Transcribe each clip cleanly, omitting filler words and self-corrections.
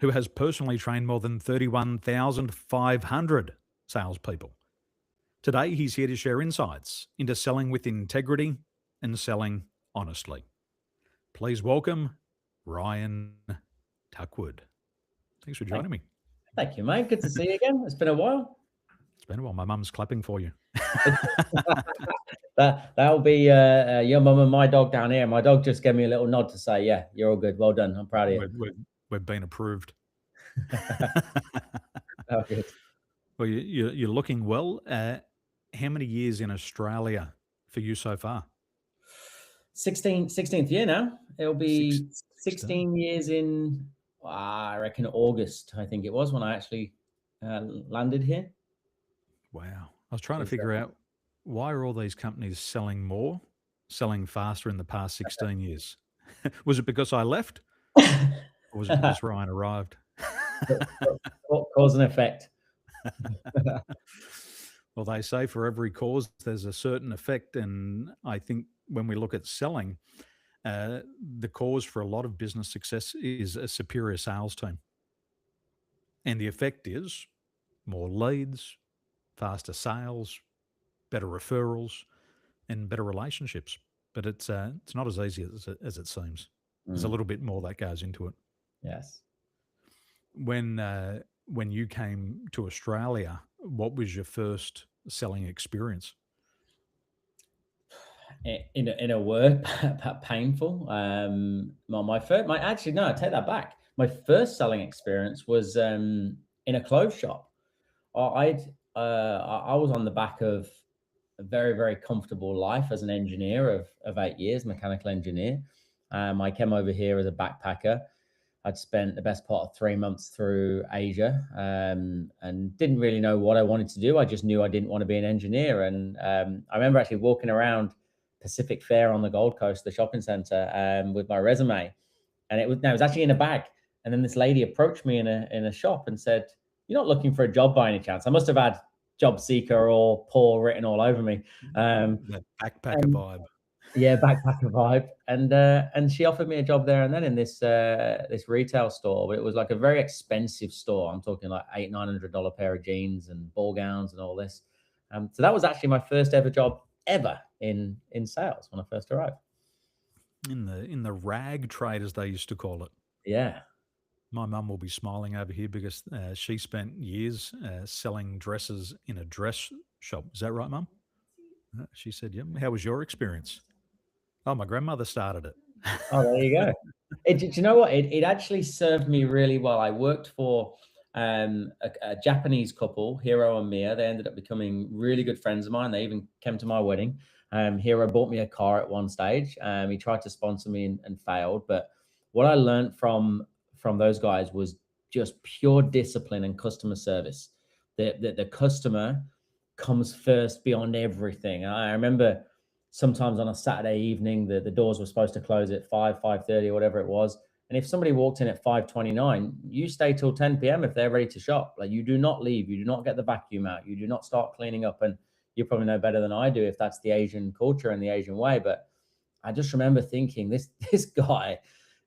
who has personally trained more than 31,500 salespeople. Today, he's here to share insights into selling with integrity and selling honestly. Please welcome Ryan Tuckwood. Thanks for joining me. Thank you, mate. Good to see you again. It's been a while. It's been a while. My mum's clapping for you. That'll be your mum and my dog down here. My dog just gave me a little nod to say, yeah, you're all good. Well done. I'm proud of you. We've been approved. Oh, good. Well, you're looking well. How many years in Australia for you so far? 16th year now. It'll be 16 years in, I reckon, August, I think it was, when I actually landed here. Wow. I was trying to figure out, why are all these companies selling faster in the past 16 years? Was it because I left? Or was it because Ryan arrived? Cause and effect. Well, they say for every cause, there's a certain effect. And I think when we look at selling, the cause for a lot of business success is a superior sales team. And the effect is more leads, faster sales, better referrals, and better relationships. But it's not as easy as it seems. There's a little bit more that goes into it. Yes. When you came to Australia, what was your first selling experience? In a word, painful. I take that back. My first selling experience was in a clothes shop. I was on the back of a very, very comfortable life as an engineer of 8 years, mechanical engineer. I came over here as a backpacker. I'd spent the best part of 3 months through Asia and didn't really know what I wanted to do. I just knew I didn't want to be an engineer. And I remember actually walking around Pacific Fair on the Gold Coast, the shopping center, with my resume. And it was actually in a bag. And then this lady approached me in a shop and said, "You're not looking for a job by any chance?" I must have had job seeker or poor written all over me. That backpacker vibe. Yeah, backpacker vibe. And she offered me a job there and then in this retail store. But it was like a very expensive store. I'm talking like $800-900 pair of jeans and ball gowns and all this. So that was actually my first ever job ever in sales when I first arrived. In the rag trade, as they used to call it. Yeah. My mum will be smiling over here because she spent years selling dresses in a dress shop. Is that right, Mum? She said, "Yeah." How was your experience? Oh, my grandmother started it. Oh, there you go. Do you know what? It actually served me really well. I worked for a Japanese couple, Hiro and Mia. They ended up becoming really good friends of mine. They even came to my wedding. Hiro bought me a car at one stage. He tried to sponsor me and failed. But what I learned from those guys was just pure discipline and customer service. The customer comes first beyond everything. I remember sometimes on a Saturday evening, the doors were supposed to close at 5:30 or whatever it was. And if somebody walked in at 5:29, you stay till 10 p.m. if they're ready to shop. Like, you do not leave. You do not get the vacuum out. You do not start cleaning up. And you probably know better than I do if that's the Asian culture and the Asian way. But I just remember thinking, this guy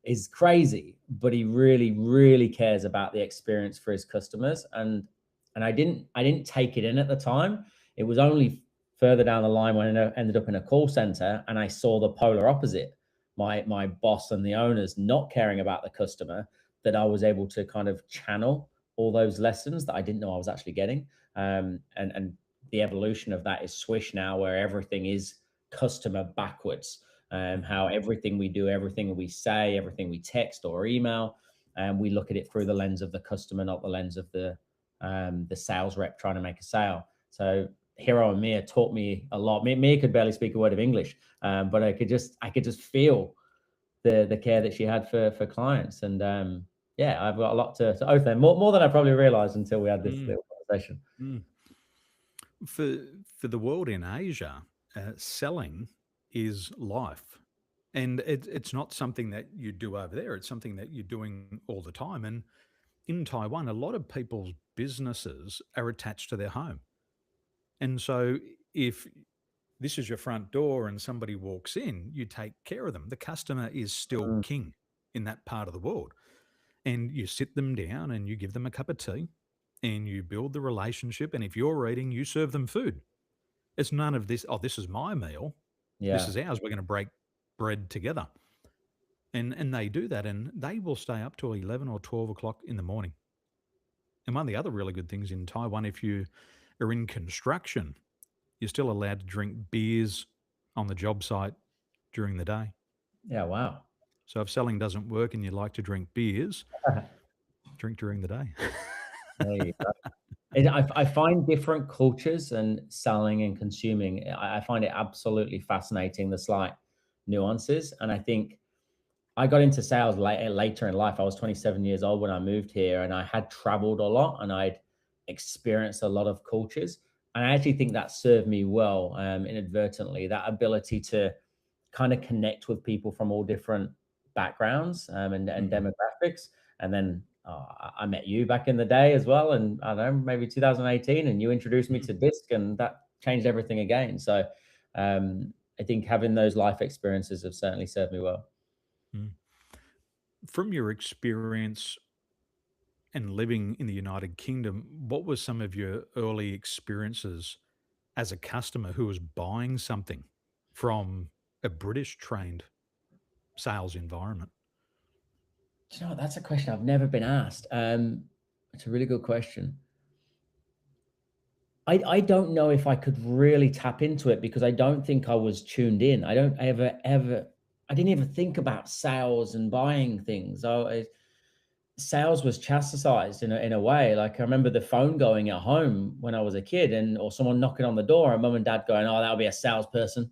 is crazy, but he really, really cares about the experience for his customers. And I didn't take it in at the time. It was only further down the line when I ended up in a call center and I saw the polar opposite. My boss and the owners not caring about the customer, that I was able to kind of channel all those lessons that I didn't know I was actually getting. And the evolution of that is Swish now, where everything is customer backwards. How everything we do, everything we say, everything we text or email, and we look at it through the lens of the customer, not the lens of the sales rep trying to make a sale. So Hiro and Mia taught me a lot. Mia could barely speak a word of English, but I could just feel the care that she had for clients. And I've got a lot to owe them, more than I probably realized until we had this little conversation. For the world in Asia, selling is life. And it's not something that you do over there. It's something that you're doing all the time. And in Taiwan, a lot of people's businesses are attached to their home. And so if this is your front door and somebody walks in, you take care of them. The customer is still king in that part of the world. and you sit them down and you give them a cup of tea and you build the relationship. And if you're eating, you serve them food. It's none of this, oh, this is my meal. This Yeah. is ours. We're going to break bread together. And they do that and they will stay up till 11 or 12 o'clock in the morning. And one of the other really good things in Taiwan, if you are in construction, you're still allowed to drink beers on the job site during the day. Yeah. Wow. So if selling doesn't work and you like to drink beers, drink during the day. There you go. I find different cultures and selling and consuming, I find it absolutely fascinating, the slight nuances. And I think I got into sales later in life. I was 27 years old when I moved here, and I had traveled a lot and I'd experienced a lot of cultures. And I actually think that served me well, inadvertently, that ability to kind of connect with people from all different backgrounds, and Mhm. demographics. And then I met you back in the day as well. And I don't know, maybe 2018, and you introduced me Mhm. to disc, and that changed everything again. So I think having those life experiences have certainly served me well. Mm. From your experience and living in the United Kingdom, what were some of your early experiences as a customer who was buying something from a British trained sales environment? Do you know what? That's a question I've never been asked. It's a really good question. I don't know if I could really tap into it because I don't think I was tuned in. I don't ever I didn't even think about sales and buying things. Sales was chastised in a way. Like I remember the phone going at home when I was a kid, and or someone knocking on the door, and mum and dad going, "Oh, that'll be a salesperson,"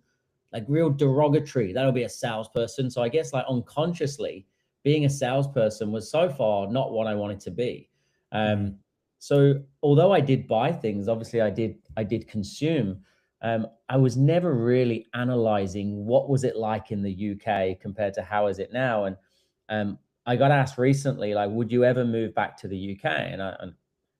like real derogatory. That'll be a salesperson. So I guess like unconsciously, being a salesperson was so far not what I wanted to be. Mm. Um, so although I did buy things, obviously I did consume. I was never really analyzing what was it like in the UK compared to how is it now, and um, I got asked recently, like, would you ever move back to the UK? And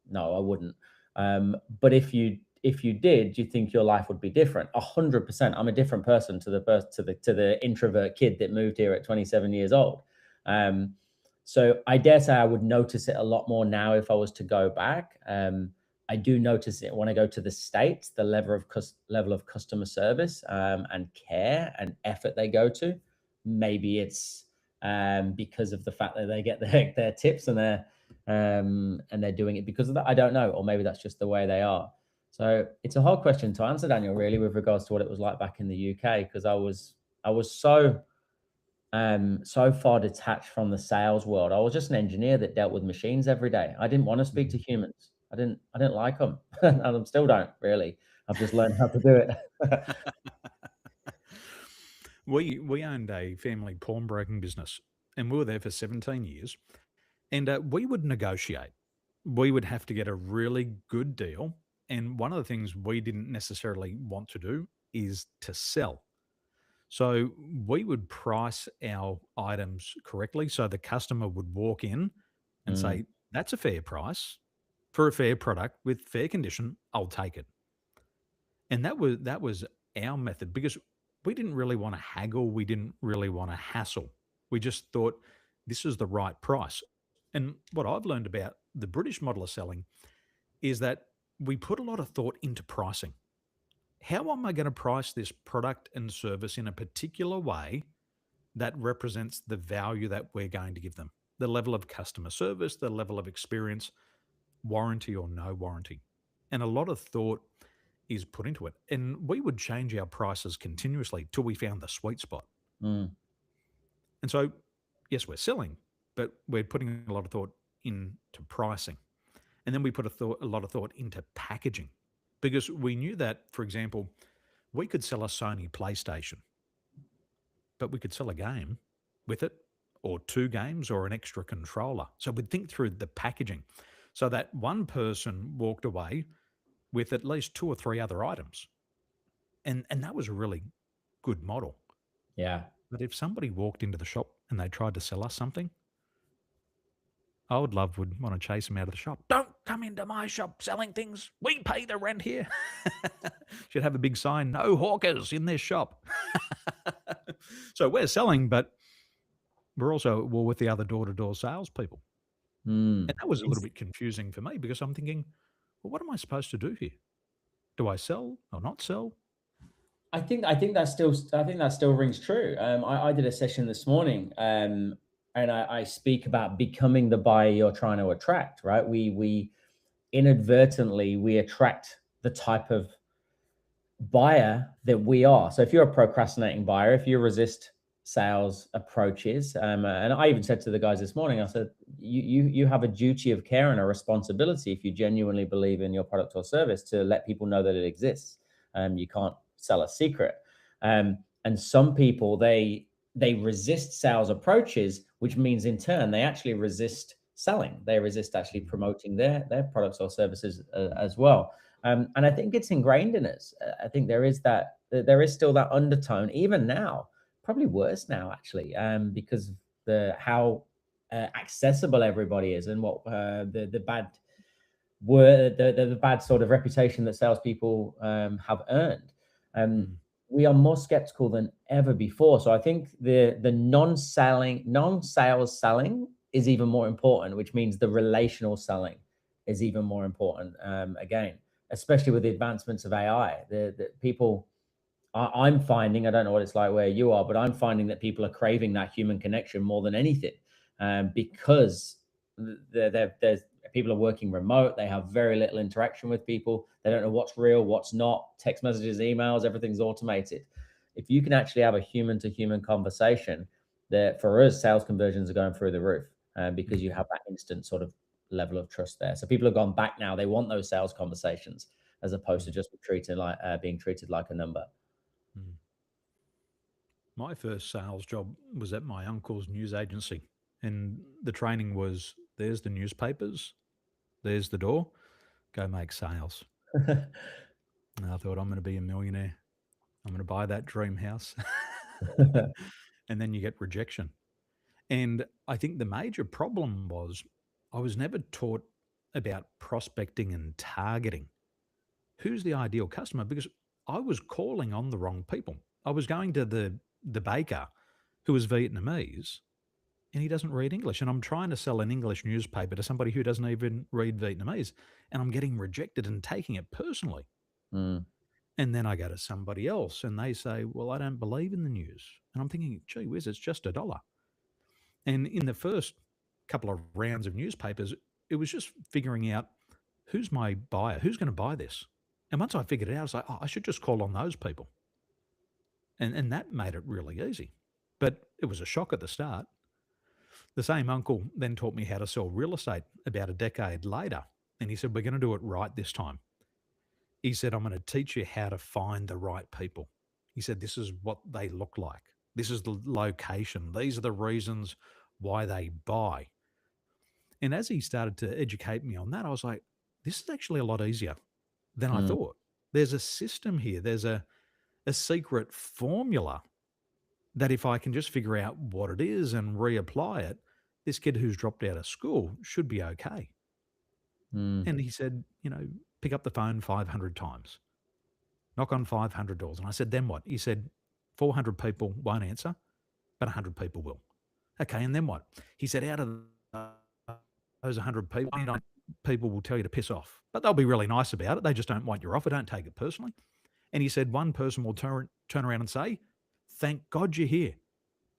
no, I wouldn't. But if you did, do you think your life would be different? 100%. I'm a different person to the introvert kid that moved here at 27 years old. Um, so I dare say I would notice it a lot more now if I was to go back. I do notice it when I go to the States, the level of customer service, and care and effort they go to. Maybe it's because of the fact that they get their tips, and they're doing it because of that. I don't know, or maybe that's just the way they are. So it's a hard question to answer, Daniel, really, with regards to what it was like back in the UK, because I was so far detached from the sales world. I was just an engineer that dealt with machines every day. I didn't want to speak to Mhm. humans. I didn't like them, and I still don't really. I've just learned how to do it. We owned a family pawnbroking business and we were there for 17 years. And we would negotiate. We would have to get a really good deal. And one of the things we didn't necessarily want to do is to sell. So we would price our items correctly. So the customer would walk in and Mm, say, that's a fair price for a fair product with fair condition. I'll take it. And that was our method because we didn't really want to haggle. We didn't really want to hassle. We just thought this is the right price. And what I've learned about the British model of selling is that we put a lot of thought into pricing. How am I going to price this product and service in a particular way that represents the value that we're going to give them? The level of customer service, the level of experience, warranty or no warranty. And a lot of thought is put into it. And we would change our prices continuously till we found the sweet spot. mm, And so, yes, we're selling, but we're putting a lot of thought into pricing. And then we put a lot of thought into packaging because we knew that, for example, we could sell a Sony PlayStation, but we could sell a game with it or two games or an extra controller. So we'd think through the packaging so that one person walked away with at least two or three other items. And that was a really good model. yeah. But if somebody walked into the shop and they tried to sell us something, would want to chase them out of the shop. Don't come into my shop selling things. We pay the rent here. Should have a big sign, no hawkers in this shop. So we're selling, but we're also at war with the other door to door salespeople. Mm. And that was a little bit confusing for me because I'm thinking, well, what am I supposed to do here? Do I sell or not sell? I think that still rings true. I did a session this morning, and I speak about becoming the buyer you're trying to attract. Right? We inadvertently we attract the type of buyer that we are. So if you're a procrastinating buyer, if you resist sales approaches, and I even said to the guys this morning, I said, you have a duty of care and a responsibility if you genuinely believe in your product or service to let people know that it exists. You can't sell a secret. And some people they resist sales approaches, which means in turn they actually resist selling. They resist actually promoting their products or services as well. And I think it's ingrained in us. I think there is still that undertone, even now, probably worse now actually, because of the how accessible everybody is, and what the bad word, the bad sort of reputation that salespeople have earned. Um, Mm, we are more skeptical than ever before. So I think the non-sales selling is even more important, which means the relational selling is even more important. Again, especially with the advancements of AI, the people I'm finding, I don't know what it's like where you are, but I'm finding that people are craving that human connection more than anything, because there's people are working remote. They have very little interaction with people. They don't know what's real, what's not. Text messages, emails, everything's automated. If you can actually have a human to human conversation, that for us, sales conversions are going through the roof, because you mm, have that instant sort of level of trust there. So people have gone back now. They want those sales conversations as opposed to mm, just being treated like a number. mm. My first sales job was at my uncle's news agency. And the training was there's the newspapers, there's the door, go make sales. And I thought, I'm going to be a millionaire. I'm going to buy that dream house. And then you get rejection. And I think the major problem was I was never taught about prospecting and targeting. Who's the ideal customer? Because I was calling on the wrong people. I was going to the baker who was Vietnamese and he doesn't read English. And I'm trying to sell an English newspaper to somebody who doesn't even read Vietnamese. And I'm getting rejected and taking it personally. Mm, And then I go to somebody else and they say, well, I don't believe in the news. And I'm thinking, gee whiz, it's just $1. And in the first couple of rounds of newspapers, it was just figuring out who's my buyer, who's going to buy this. And once I figured it out, I was like, oh, I should just call on those people. And that made it really easy. But it was a shock at the start. The same uncle then taught me how to sell real estate about a decade later. And he said, we're going to do it right this time. He said, I'm going to teach you how to find the right people. He said, this is what they look like. This is the location. These are the reasons why they buy. And as he started to educate me on that, I was like, this is actually a lot easier than I mm, thought. There's a system here, there's a secret formula that if I can just figure out what it is and reapply it, this kid who's dropped out of school should be okay. mm, And he said, pick up the phone 500 times, knock on 500 doors. And I said, then what? He said, 400 people won't answer, but 100 people will. Okay, and then what? He said, out of those 100 people, 99 people will tell you to piss off, but they'll be really nice about it. They just don't want your offer. Don't take it personally. And he said, one person will turn around and say, thank God you're here.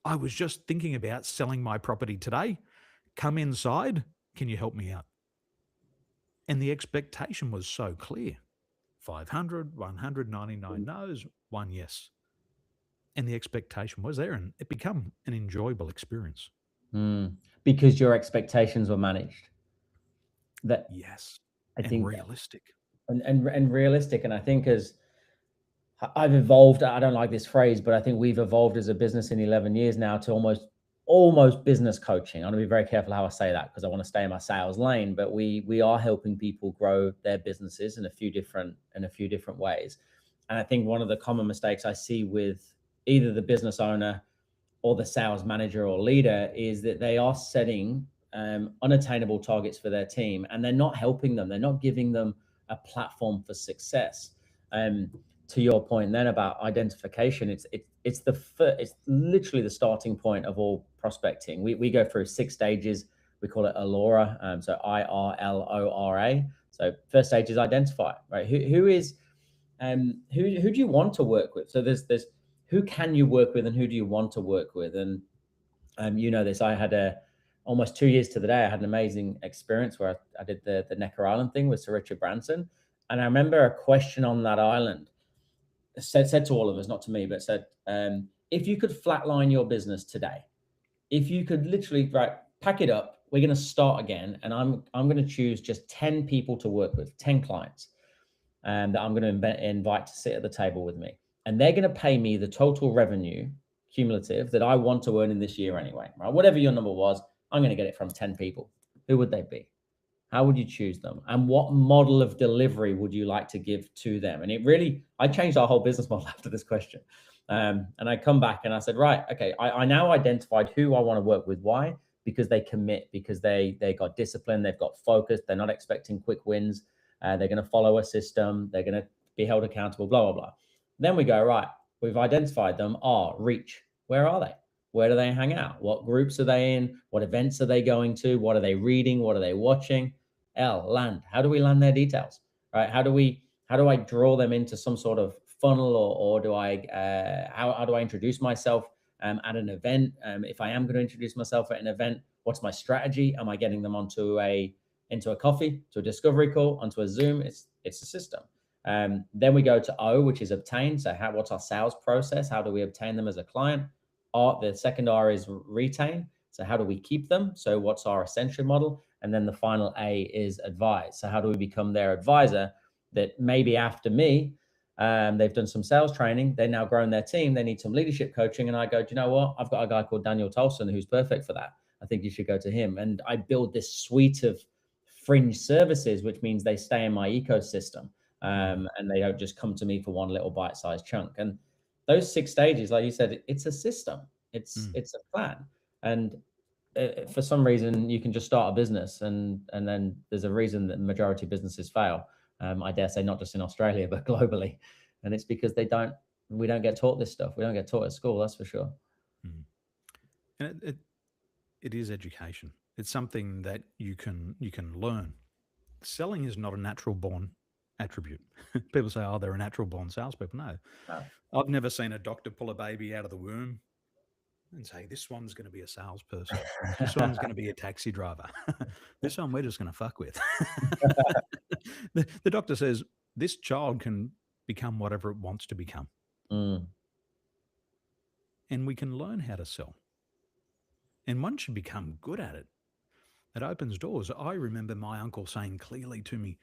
I was just thinking about selling my property today. Come inside. Can you help me out? And the expectation was so clear 500, 199 no's, one yes. And the expectation was there, and it became an enjoyable experience. mm. Because your expectations were managed. That Yes. I And think, realistic. and realistic. And I think as I've evolved, I don't like this phrase, but I think we've evolved as a business in 11 years now to almost business coaching. I'm going to be very careful how I say that because I want to stay in my sales lane, but we are helping people grow their businesses in a few different ways. And I think one of the common mistakes I see with either the business owner or the sales manager or leader is that they are setting unattainable targets for their team, and they're not helping them. They're not giving them a platform for success. Um, to your point then about identification, it's literally the starting point of all prospecting. We go through 6 stages We call it IRLORA. So IRLORA. So first stage is identify, right? Who do you want to work with? So there's who can you work with and who do you want to work with? And you know this, I had almost 2 years to the day, I had an amazing experience where I did the Necker Island thing with Sir Richard Branson. And I remember a question on that island said to all of us, not to me, but said, if you could flatline your business today, if you could literally, right, pack it up, we're going to start again. And I'm going to choose just 10 people to work with, 10 clients that I'm going to invite to sit at the table with me. And they're going to pay me the total revenue cumulative that I want to earn in this year anyway, right? Whatever your number was, I'm going to get it from 10 people. Who would they be? How would you choose them? And what model of delivery would you like to give to them? And I changed our whole business model after this question. And I come back and I said, right, okay, I now identified who I want to work with. Why? Because they commit, because they got discipline, they've got focus, they're not expecting quick wins, they're going to follow a system, they're going to be held accountable, blah, blah, blah. Then we go, right, we've identified them. Reach, where are they? Where do they hang out? What groups are they in? What events are they going to? What are they reading? What are they watching? Land, how do we land their details, right? How do I draw them into some sort of funnel, or do I, how do I introduce myself at an event? If I am going to introduce myself at an event, what's my strategy? Am I getting them into a coffee, to a discovery call, onto a Zoom? It's a system. Then we go to O, which is obtain. So what's our sales process? How do we obtain them as a client? The second R is retain. So how do we keep them? So what's our ascension model? And then the final A is advise. So how do we become their advisor that maybe after me, they've done some sales training, they've now grown their team, they need some leadership coaching. And I go, do you know what? I've got a guy called Daniel Tolson who's perfect for that. I think you should go to him. And I build this suite of fringe services, which means they stay in my ecosystem. And they don't just come to me for one little bite-sized chunk. And those 6 stages, like you said, it's a system. It's a plan. And for some reason, you can just start a business, and then there's a reason that the majority of businesses fail. I dare say not just in Australia, but globally. And it's because we don't get taught this stuff. We don't get taught at school, that's for sure. And it is education. It's something that you can learn. Selling is not a natural born attribute. People say, oh, they're a natural born salespeople. No. I've never seen a doctor pull a baby out of the womb and say, this one's going to be a salesperson. This one's going to be a taxi driver. This one we're just going to fuck with. The doctor says, this child can become whatever it wants to become. And we can learn how to sell. And once you become good at it, it opens doors. I remember my uncle saying clearly to me,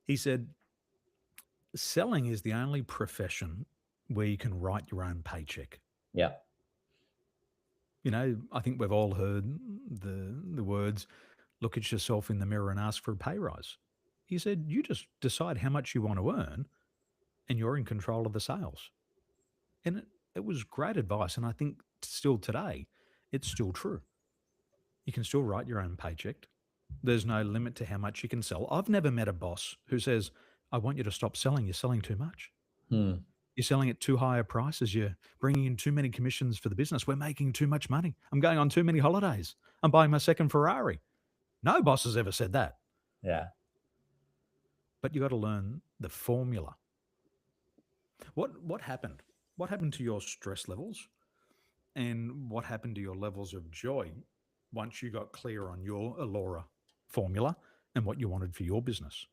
he said, selling is the only profession where you can write your own paycheck. Yeah. You know, I think we've all heard the words, look at yourself in the mirror and ask for a pay rise. He said, you just decide how much you want to earn and you're in control of the sales. And it was great advice. And I think still today, it's still true. You can still write your own paycheck. There's no limit to how much you can sell. I've never met a boss who says, I want you to stop selling. You're selling too much. You're selling at too high a prices. You're bringing in too many commissions for the business. We're making too much money. I'm going on too many holidays. I'm buying my second Ferrari. No boss has ever said that. Yeah. But you got to learn the formula. What happened? What happened to your stress levels? And what happened to your levels of joy once you got clear on your IRLORA formula and what you wanted for your business?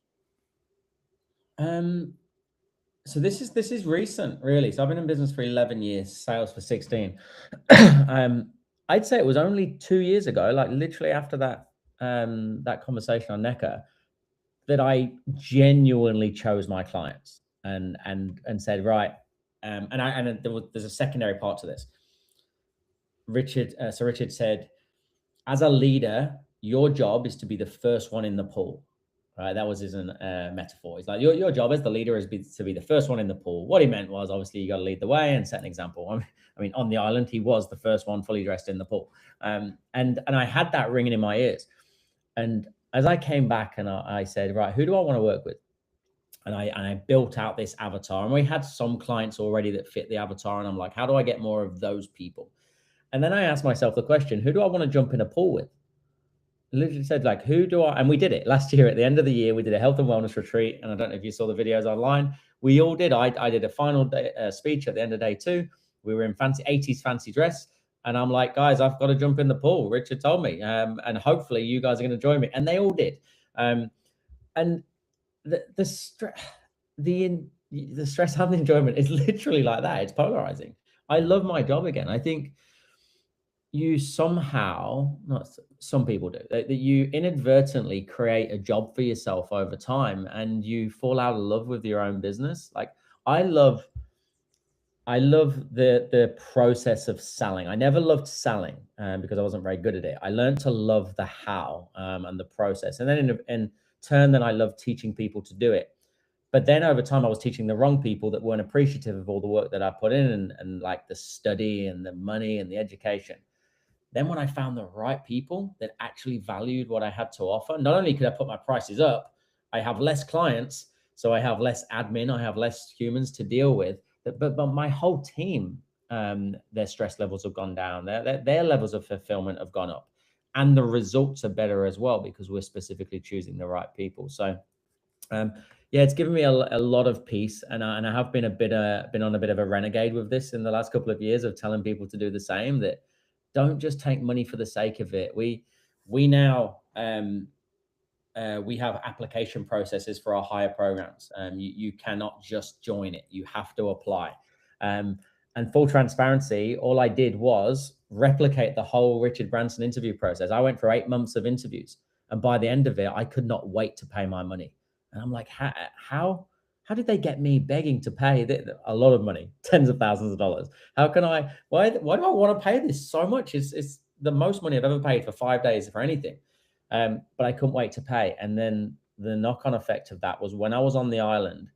So this is recent, really. So I've been in business for 11 years, sales for 16. I'd say it was only 2 years ago, like literally after that conversation on Necker, that I genuinely chose my clients and said, right. There's a secondary part to this. Sir Richard said, as a leader, your job is to be the first one in the pool. Right, that was his metaphor. He's like, your job as the leader is to be the first one in the pool. What he meant was, obviously, you got to lead the way and set an example. I mean, on the island, he was the first one fully dressed in the pool. And I had that ringing in my ears. And as I came back and I said, right, who do I want to work with? And I built out this avatar. And we had some clients already that fit the avatar. And I'm like, how do I get more of those people? And then I asked myself the question, who do I want to jump in a pool with? literally said, like, who do I, and we did it last year at the end of the year. We did a health and wellness retreat. And I don't know if you saw the videos online. We all did. I did a final day, speech at the end of day 2. We were in fancy 80s fancy dress. And I'm like, guys, I've got to jump in the pool. Richard told me. And hopefully you guys are going to join me. And they all did. And the stress, the stress and the enjoyment is literally like that. It's polarizing. I love my job again. I think you somehow, not some people do, that you inadvertently create a job for yourself over time, and you fall out of love with your own business. Like, I love the process of selling. I never loved selling because I wasn't very good at it. I learned to love the how and the process, and then in turn, then I love teaching people to do it. But then over time, I was teaching the wrong people that weren't appreciative of all the work that I put in, and like the study and the money and the education. Then when I found the right people that actually valued what I had to offer, not only could I put my prices up, I have less clients, so I have less admin, I have less humans to deal with. But my whole team, their stress levels have gone down, their levels of fulfillment have gone up, and the results are better as well because we're specifically choosing the right people. So yeah, it's given me a lot of peace, and I have been been on a bit of a renegade with this in the last couple of years of telling people to do the same. That don't just take money for the sake of it. We now we have application processes for our higher programs. You cannot just join it; you have to apply. And full transparency, all I did was replicate the whole Richard Branson interview process. I went for 8 months of interviews, and by the end of it, I could not wait to pay my money. And I'm like, how did they get me begging to pay a lot of money, tens of thousands of dollars? How can I, why do I want to pay this so much? It's the most money I've ever paid for 5 days for anything. But I couldn't wait to pay. And then the knock-on effect of that was when I was on the island,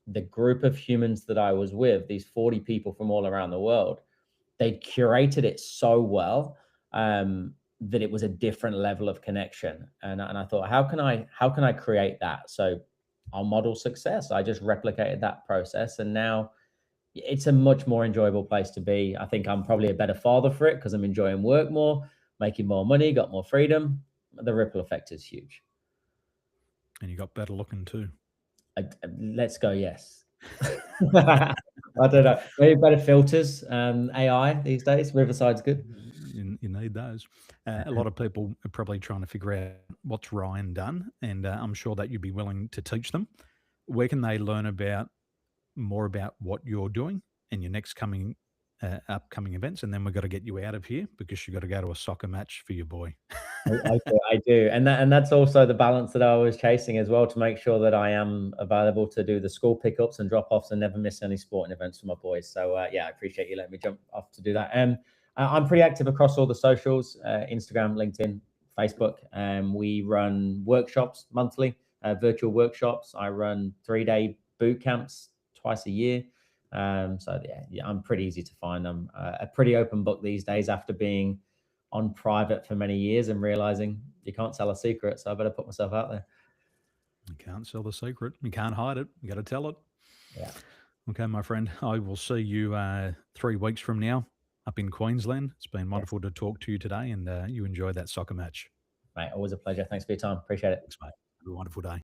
the group of humans that I was with, these 40 people from all around the world, they'd curated it so well that it was a different level of connection. And I thought, how can I create that? So I'll model success. I just replicated that process, and now it's a much more enjoyable place to be. I think I'm probably a better father for it because I'm enjoying work more, making more money, got more freedom. The ripple effect is huge. And you got better looking too. Let's go, yes. I don't know. Maybe better filters, AI these days. Riverside's good. You need those. A lot of people are probably trying to figure out what's Ryan done, and I'm sure that you'd be willing to teach them. Where can they learn more about what you're doing and your next upcoming events? And then we've got to get you out of here because you've got to go to a soccer match for your boy. I do, and that's also the balance that I was chasing as well, to make sure that I am available to do the school pickups and drop-offs and never miss any sporting events for my boys. So yeah, I appreciate you letting me jump off to do that. I'm pretty active across all the socials: Instagram, LinkedIn, Facebook. We run workshops monthly, virtual workshops. I run 3-day boot camps twice a year. So yeah, I'm pretty easy to find. I'm a pretty open book these days after being on private for many years and realizing you can't sell a secret. So I better put myself out there. You can't sell the secret. You can't hide it. You got to tell it. Yeah. Okay, my friend. I will see you 3 weeks from now up in Queensland. It's been wonderful to talk to you today, and you enjoy that soccer match. Mate, always a pleasure. Thanks for your time. Appreciate it. Thanks, mate. Have a wonderful day.